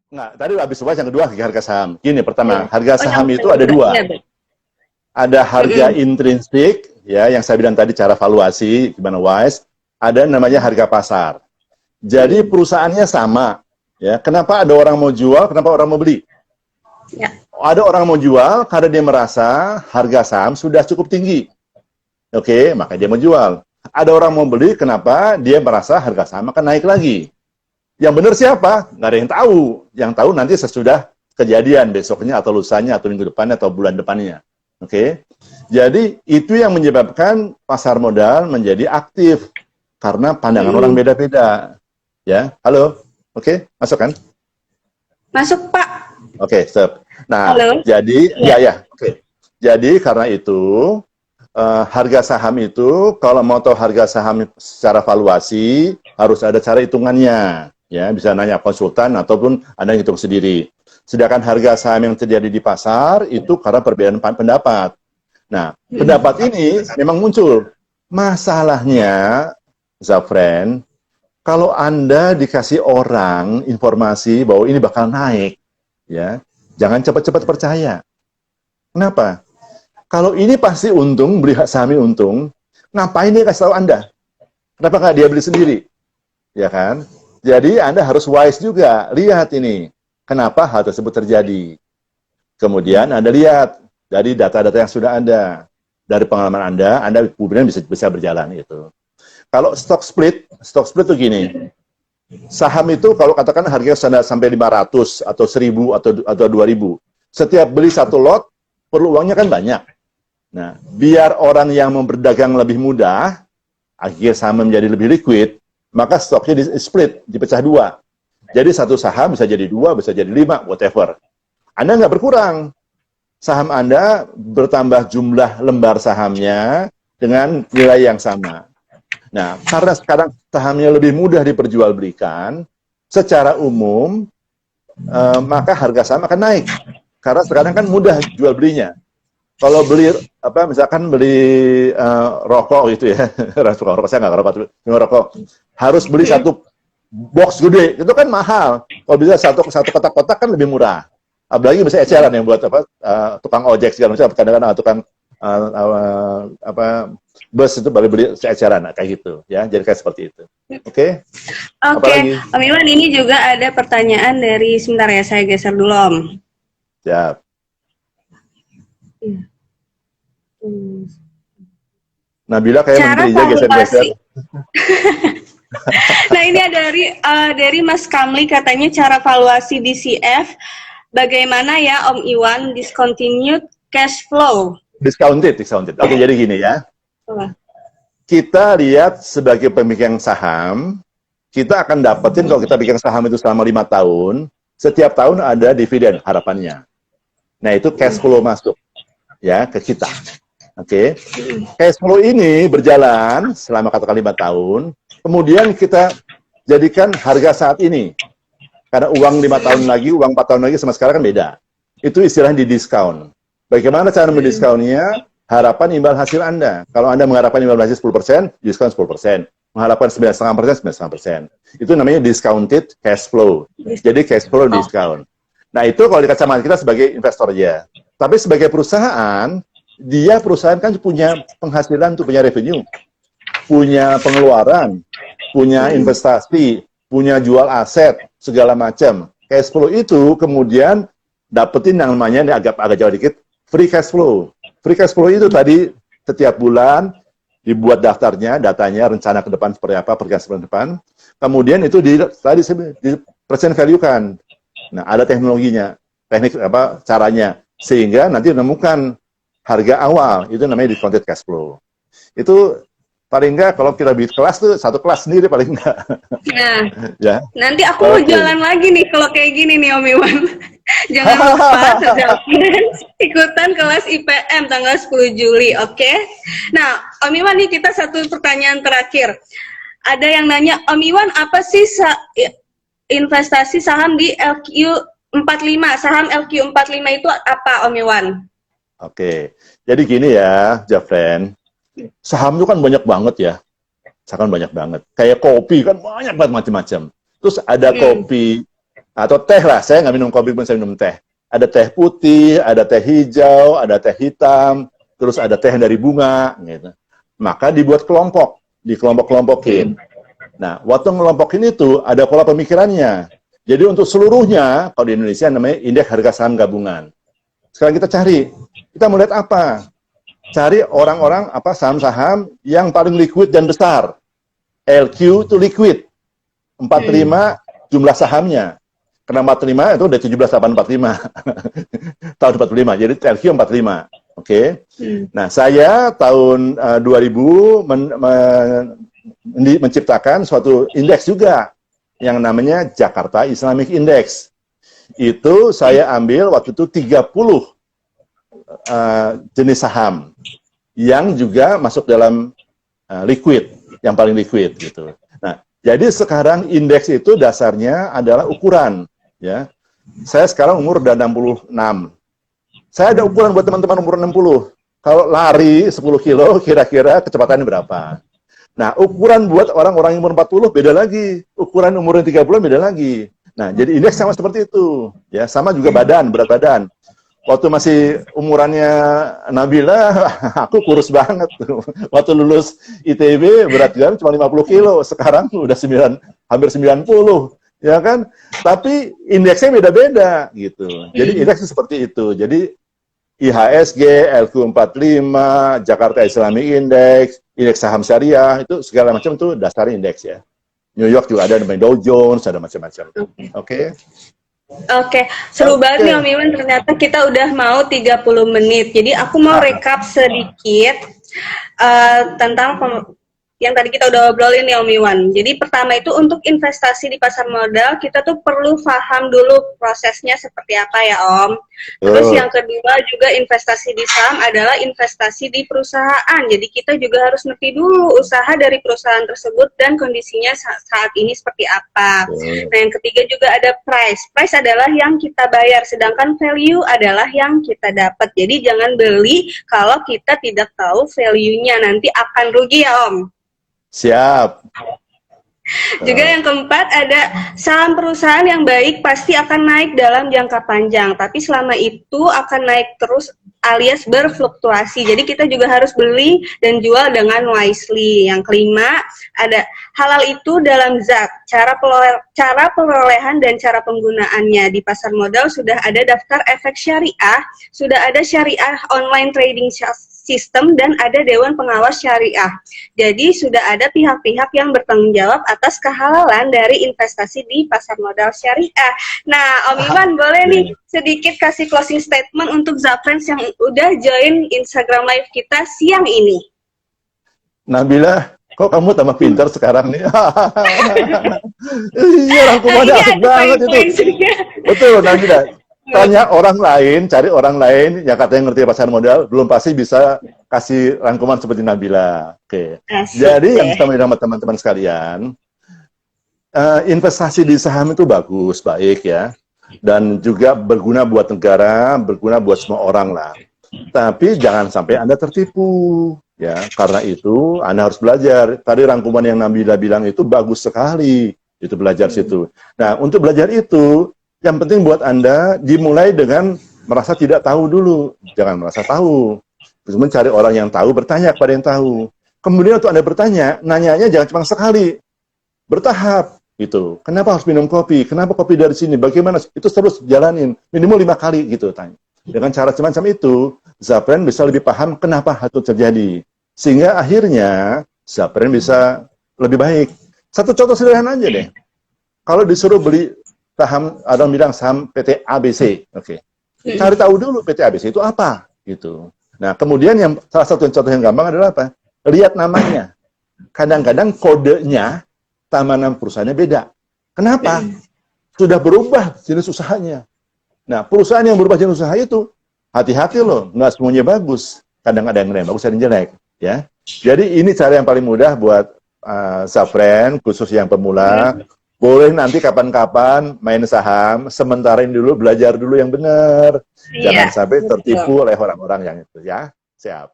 Nggak, tadi habis bahas yang kedua harga saham. Gini, Iya. pertama, harga Oh, saham itu yang ada kedua. dua. Iya, Beb. Ada harga intrinsik, ya, yang saya bilang tadi cara valuasi, gimana wise. Ada namanya harga pasar. Jadi perusahaannya sama. Ya, kenapa ada orang mau jual, kenapa orang mau beli? Ya. Ada orang mau jual karena dia merasa harga saham sudah cukup tinggi. Oke, maka dia mau jual. Ada orang mau beli, kenapa? Dia merasa harga saham akan naik lagi. Yang benar siapa? Nggak ada yang tahu. Yang tahu nanti sesudah kejadian besoknya atau lusanya atau minggu depannya atau bulan depannya. Oke. Jadi itu yang menyebabkan pasar modal menjadi aktif karena pandangan orang beda-beda. Ya, halo. Oke, masuk kan? Masuk, Pak. Oke, stop. Nah, Halo. jadi Ya. ya. Oke. Jadi karena itu harga saham itu kalau mau tahu harga saham secara valuasi harus ada cara hitungannya. Ya, bisa nanya konsultan ataupun Anda hitung sendiri. Sedangkan harga saham yang terjadi di pasar itu karena perbedaan pendapat. Nah, pendapat ini memang muncul. Masalahnya, Zafran, kalau Anda dikasih orang informasi bahwa ini bakal naik, ya, jangan cepat-cepat percaya. Kenapa? Kalau ini pasti untung, beli saham ini untung, ngapain dia kasih tahu Anda? Kenapa nggak dia beli sendiri? Ya kan? Jadi Anda harus wise juga. Lihat ini, kenapa hal tersebut terjadi. Kemudian Anda lihat dari data-data yang sudah ada. Dari pengalaman Anda kemudian bisa berjalan itu. Kalau stock split itu gini. Saham itu kalau katakan harganya sampai 500 atau 1000 atau 2000. Setiap beli satu lot, perlu uangnya kan banyak. Nah, biar orang yang mau berdagang lebih mudah, akhirnya saham menjadi lebih liquid, maka stoknya di-split, dipecah dua. Jadi satu saham bisa jadi 2, bisa jadi 5, whatever. Anda nggak berkurang. Saham Anda bertambah jumlah lembar sahamnya dengan nilai yang sama. Nah, karena sekarang sahamnya lebih mudah diperjualbelikan, secara umum, maka harga saham akan naik. Karena sekarang kan mudah jual belinya. Kalau beli misalkan beli rokok gitu ya, rokok saya nggak rokok, harus beli satu box gede, itu kan mahal. Kalau bisa satu kotak-kotak kan lebih murah. Apalagi bisa eceran yang buat tukang ojek segala macam, kadang-kadang tukang bus itu baru beli eceran kayak gitu ya. Jadi kayak seperti itu. Oke. Oke, Om Iwan, ini juga ada pertanyaan dari, sebentar ya, saya geser dulu, Om. Siap. Nabila kayak menteri aja geser-geser. Nah, ini dari Mas Kamli, katanya cara valuasi DCF bagaimana ya Om Iwan, discontinued cash flow. Discounted. Oke, jadi gini ya. Kita lihat sebagai pemegang saham, kita akan dapetin kalau kita pegang saham itu selama 5 tahun, setiap tahun ada dividen harapannya. Nah, itu cash flow masuk ya ke kita. Oke. Cash flow ini berjalan selama katakan 5 tahun, kemudian kita jadikan harga saat ini. Karena uang 5 tahun lagi, uang 4 tahun lagi sama sekarang kan beda. Itu istilahnya di diskon. Bagaimana cara mendiskonnya? Harapan imbal hasil Anda. Kalau Anda mengharapkan imbal hasil 10%, diskon 10%. Mengharapkan 9,5%, 9,5%. Itu namanya discounted cash flow. Jadi cash flow diskon. Nah, itu kalau di kacamata kita sebagai investor aja. Tapi sebagai perusahaan, perusahaan kan punya penghasilan, tuh punya revenue, punya pengeluaran, punya investasi, punya jual aset, segala macam. Cash flow itu kemudian dapetin yang namanya, ini agak jauh dikit, free cash flow. Free cash flow itu tadi setiap bulan dibuat daftarnya, datanya, rencana ke depan seperti apa, pergerakan ke depan. Kemudian itu di present value kan. Nah, ada teknologinya, caranya, sehingga nanti menemukan harga awal, itu namanya discounted cash flow. Itu paling enggak kalau kita bikin kelas tuh satu kelas sendiri paling enggak. Nah, ya. Nanti aku mau jalan lagi nih kalau kayak gini nih Om Iwan. Jangan lupa ikutan kelas IPM tanggal 10 Juli, oke? Nah, Om Iwan nih, kita satu pertanyaan terakhir. Ada yang nanya, Om Iwan, apa sih investasi saham di LQ45? Saham LQ45 itu apa, Om Iwan? Oke, jadi gini ya, Jafren. Saham itu kan banyak banget ya. Saham banyak banget. Kayak kopi kan banyak banget macam-macam. Terus ada kopi Atau teh lah, saya nggak minum kopi pun saya minum teh. Ada teh putih, ada teh hijau, ada teh hitam, terus ada teh dari bunga, gitu. Maka dibuat kelompok, dikelompok-kelompokin. Nah, waktu ngelompokin itu ada pola pemikirannya. Jadi untuk seluruhnya, kalau di Indonesia namanya indeks harga saham gabungan. Sekarang kita cari, kita mau lihat apa? Cari orang-orang apa saham-saham yang paling liquid dan besar. LQ itu liquid. 45 jumlah sahamnya. Karena 45 itu udah 17.845. Tahun 45. Jadi LQ 45. Oke. Nah, saya tahun 2000 menciptakan suatu indeks juga yang namanya Jakarta Islamic Index. Itu saya ambil waktu itu 30 jenis saham yang juga masuk dalam liquid, yang paling liquid gitu. Nah, jadi sekarang indeks itu dasarnya adalah ukuran, ya. Saya sekarang umur udah 66. Saya ada ukuran buat teman-teman umur 60. Kalau lari 10 kilo, kira-kira kecepatannya berapa? Nah, ukuran buat orang-orang yang umur 40 beda lagi. Ukuran umur 30 beda lagi. Nah, jadi indeks sama seperti itu. Ya, sama juga badan, berat badan. Waktu masih umurannya Nabila, aku kurus banget. Waktu lulus ITB, berat badan cuma 50 kilo. Sekarang udah hampir 90. Ya kan? Tapi indeksnya beda-beda gitu. Jadi indeksnya seperti itu. Jadi IHSG, LQ45, Jakarta Islamic Index, indeks saham syariah, itu segala macam itu dasarnya indeks ya. New York juga ada namanya Dow Jones, ada macam-macam. Oke. Oke, seru banget nih Om Iwan, ternyata kita udah mau 30 menit. Jadi aku mau recap sedikit tentang yang tadi kita udah obrolin nih Om Iwan. Jadi pertama itu untuk investasi di pasar modal, kita tuh perlu paham dulu prosesnya seperti apa ya Om. Terus yang kedua juga investasi di saham adalah investasi di perusahaan. Jadi kita juga harus ngerti dulu usaha dari perusahaan tersebut dan kondisinya saat ini seperti apa. Nah yang ketiga juga ada price. Price adalah yang kita bayar, sedangkan value adalah yang kita dapat. Jadi jangan beli kalau kita tidak tahu value-nya, nanti akan rugi ya Om. Siap. Juga yang keempat ada saham perusahaan yang baik pasti akan naik dalam jangka panjang, tapi selama itu akan naik terus alias berfluktuasi. Jadi kita juga harus beli dan jual dengan wisely. Yang kelima ada halal itu dalam zat, cara perolehan dan cara penggunaannya. Di pasar modal sudah ada daftar efek syariah, sudah ada syariah online trading sistem, dan ada Dewan Pengawas Syariah. Jadi sudah ada pihak-pihak yang bertanggung jawab atas kehalalan dari investasi di pasar modal syariah. Nah, Om Iwan boleh nih sedikit kasih closing statement untuk Zafrans yang udah join Instagram Live kita siang ini. Nabila, kok kamu tambah pintar sekarang nih? Iya, rangkumannya asik banget itu. Betul, Nabila. Tanya orang lain, cari orang lain yang katanya ngerti pasar modal, belum pasti bisa kasih rangkuman seperti Nabila. Oke. Jadi yang sama teman-teman sekalian, investasi di saham itu bagus, baik ya, dan juga berguna buat negara, berguna buat semua orang lah. Tapi jangan sampai Anda tertipu, ya. Karena itu Anda harus belajar. Tadi rangkuman yang Nabila bilang itu bagus sekali, itu belajar situ. Nah, untuk belajar itu yang penting buat Anda dimulai dengan merasa tidak tahu dulu. Jangan merasa tahu. Terus mencari orang yang tahu, bertanya kepada yang tahu. Kemudian untuk Anda bertanya, nanyanya jangan cuma sekali. Bertahap. Gitu. Kenapa harus minum kopi? Kenapa kopi dari sini? Bagaimana? Itu terus jalanin. Minimal 5 kali gitu tanya. Dengan cara semacam itu, Zafran bisa lebih paham kenapa hal itu terjadi. Sehingga akhirnya Zafran bisa lebih baik. Satu contoh sederhana aja deh. Kalau disuruh beli saham, ada yang bilang saham PT ABC, oke. Cari tahu dulu PT ABC itu apa, gitu. Nah, kemudian yang salah satu contoh yang gampang adalah apa? Lihat namanya. Kadang-kadang kodenya sama nama perusahaannya beda. Kenapa? Sudah berubah jenis usahanya. Nah, perusahaan yang berubah jenis usaha itu, hati-hati loh, nggak semuanya bagus. Kadang ada yang bagus, ada yang jelek, ya. Jadi ini cara yang paling mudah buat Zafran, khusus yang pemula. Boleh nanti kapan-kapan main saham, sementara ini dulu belajar dulu yang benar. Jangan sampai tertipu oleh orang-orang yang itu ya. Siap.